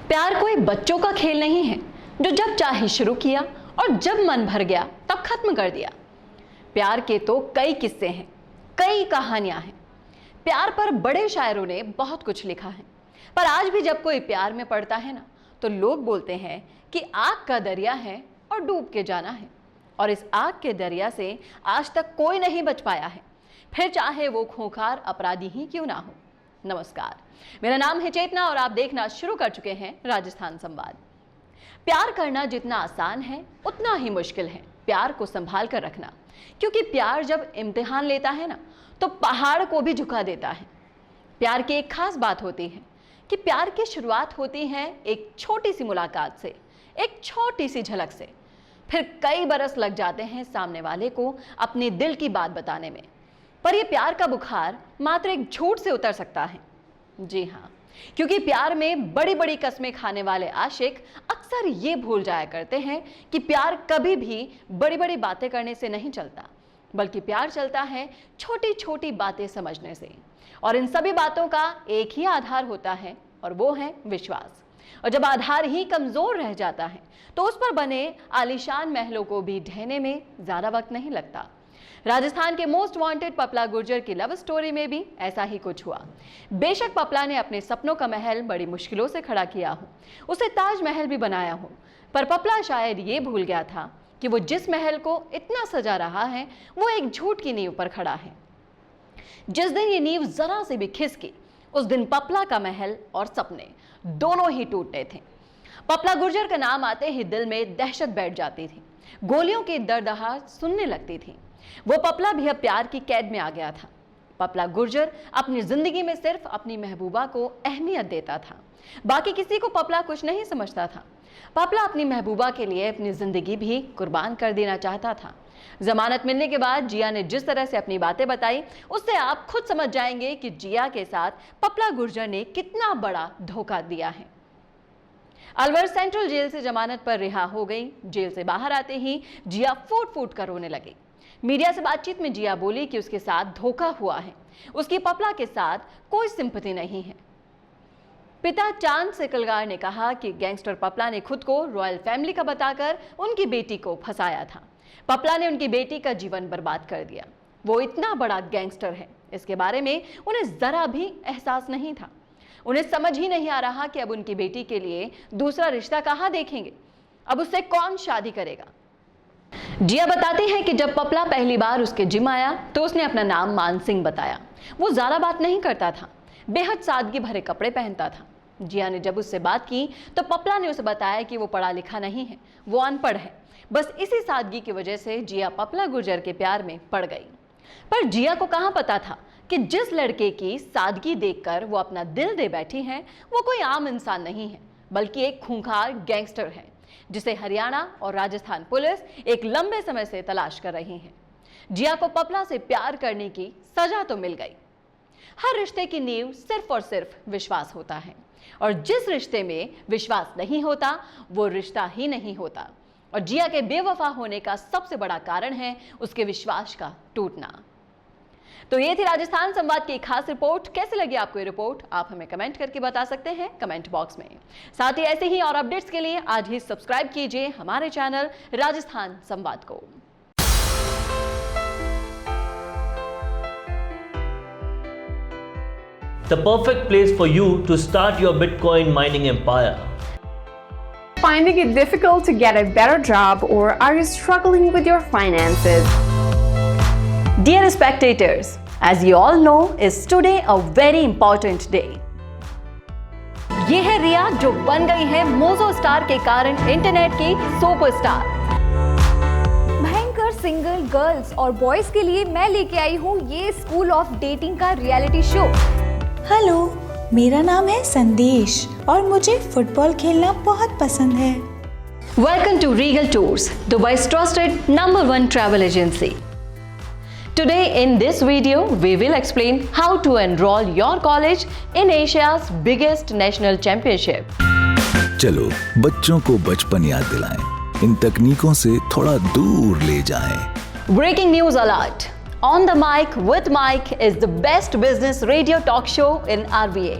प्यार कोई बच्चों का खेल नहीं है जो जब चाहे शुरू किया और जब मन भर गया तब खत्म कर दिया। प्यार के तो कई किस्से हैं, कई कहानियां हैं। प्यार पर बड़े शायरों ने बहुत कुछ लिखा है, पर आज भी जब कोई प्यार में पड़ता है ना, तो लोग बोलते हैं कि आग का दरिया है और डूब के जाना है। और इस आग के दरिया से आज तक कोई नहीं बच पाया है, फिर चाहे वो खूंखार अपराधी ही क्यों ना हो। नमस्कार, मेरा नाम है चेतना और आप देखना शुरू कर चुके हैं राजस्थान संवाद। प्यार करना जितना आसान है उतना ही मुश्किल है प्यार को संभाल कर रखना, क्योंकि प्यार जब इम्तिहान लेता है ना, तो पहाड़ को भी झुका देता है। प्यार की एक खास बात होती है कि प्यार की शुरुआत होती है एक छोटी सी मुलाकात से, एक छोटी सी झलक से। फिर कई बरस लग जाते हैं सामने वाले को अपने दिल की बात बताने में, पर यह प्यार का बुखार मात्र एक झूठ से उतर सकता है। जी हाँ, क्योंकि प्यार में बड़ी बड़ी कस्में खाने वाले आशिक अक्सर ये भूल जाया करते हैं कि प्यार कभी भी बड़ी बड़ी बातें करने से नहीं चलता, बल्कि प्यार चलता है छोटी छोटी बातें समझने से। और इन सभी बातों का एक ही आधार होता है, और वो है विश्वास। और जब आधार ही कमजोर रह जाता है तो उस पर बने आलीशान महलों को भी ढहने में ज्यादा वक्त नहीं लगता। राजस्थान के मोस्ट वांटेड पपला गुर्जर की लव स्टोरी में भी ऐसा ही कुछ हुआ। बेशक पपला ने अपने सपनों का महल बड़ी मुश्किलों से खड़ा किया हो, उसे ताजमहल भी बनाया हो, पर पपला शायद ये भूल गया था कि वो जिस महल को इतना सजा रहा है वो एक झूठ की नींव पर खड़ा है। जिस दिन ये नींव जरा से भी खिसकी, उस दिन पपला का महल और सपने दोनों ही टूटते थे। पपला गुर्जर का नाम आते ही दिल में दहशत बैठ जाती थी, गोलियों की दर्दहार सुनने लगती थी। वो पपला भी अब प्यार की कैद में आ गया था। पपला गुर्जर अपनी जिंदगी में सिर्फ अपनी महबूबा को अहमियत देता था, बाकी किसी को पपला कुछ नहीं समझता था। पपला अपनी महबूबा के लिए अपनी जिंदगी भी कुर्बान कर देना चाहता था। जमानत मिलने के बाद जिया ने जिस तरह से अपनी बातें बताई, उससे आप खुद समझ जाएंगे कि जिया के साथ पपला गुर्जर ने कितना बड़ा धोखा दिया है। अलवर सेंट्रल जेल से जमानत पर रिहा हो गई। जेल से बाहर आते ही जिया फूट फूट कर रोने लगी। मीडिया से बातचीत में जिया बोली कि उसके साथ धोखा हुआ है, उसकी पपला के साथ कोई सिंपैथी नहीं है। पिता चांद सिकलगार ने कहा कि गैंगस्टर पपला ने खुद को रॉयल फैमिली का बताकर उनकी बेटी को फंसाया था। पपला ने उनकी बेटी का जीवन बर्बाद कर दिया। वो इतना बड़ा गैंगस्टर है, इसके बारे में उन्हें जरा भी एहसास नहीं था। उन्हें समझ ही नहीं आ रहा कि अब उनकी बेटी के लिए दूसरा रिश्ता कहाँ देखेंगे, अब उससे कौन शादी करेगा। जिया बताती है कि जब पपला पहली बार उसके जिम आया तो उसने अपना नाम मान सिंह बताया। वो ज्यादा बात नहीं करता था, बेहद सादगी भरे कपड़े पहनता था। जिया ने जब उससे बात की तो पपला ने उसे बताया कि वो पढ़ा लिखा नहीं है, वो अनपढ़ है। बस इसी सादगी की वजह से जिया पपला गुर्जर के प्यार में पड़ गई। पर जिया को कहां पता था कि जिस लड़के की सादगी देखकर वो अपना दिल दे बैठी है, वो कोई आम इंसान नहीं है, बल्कि एक खूंखार गैंगस्टर है, जिसे हरियाणा और राजस्थान पुलिस एक लंबे समय से तलाश कर रही है। जिया को पपला से प्यार करने की सजा तो मिल गई। हर रिश्ते की नींव सिर्फ और सिर्फ विश्वास होता है, और जिस रिश्ते में विश्वास नहीं होता वो रिश्ता ही नहीं होता। और जिया के बेवफा होने का सबसे बड़ा कारण है उसके विश्वास का टूटना। तो ये थी राजस्थान संवाद की खास रिपोर्ट। कैसे लगी आपको ये रिपोर्ट, आप हमें कमेंट करके बता सकते हैं कमेंट बॉक्स में। साथ ही ऐसे ही और अपडेट्स के लिए आज ही सब्सक्राइब कीजिए हमारे चैनल राजस्थान संवाद को। The perfect place for you to start your Bitcoin mining empire. Finding it difficult to get a better job, or are you struggling with your finances? Dear spectators, as you all know, is today a very important day. ये है रिया जो बन गई है mojo star के कारण internet की superstar. भयंकर सिंगल गर्ल्स और बॉयज के लिए मैं लेके आई हूँ ये स्कूल ऑफ डेटिंग का रियलिटी शो। हेलो, मेरा नाम है संदेश और मुझे फुटबॉल खेलना बहुत पसंद है। Welcome to Regal Tours, Dubai's trusted #1 travel agency. Today in this video, we will explain how to enroll your college in Asia's biggest national championship. चलो बच्चों को बचपन याद दिलाएं, इन तकनीकों से थोड़ा दूर ले जाएं। Breaking news alert! On the Mic with Mike is the best business radio talk show in RBA.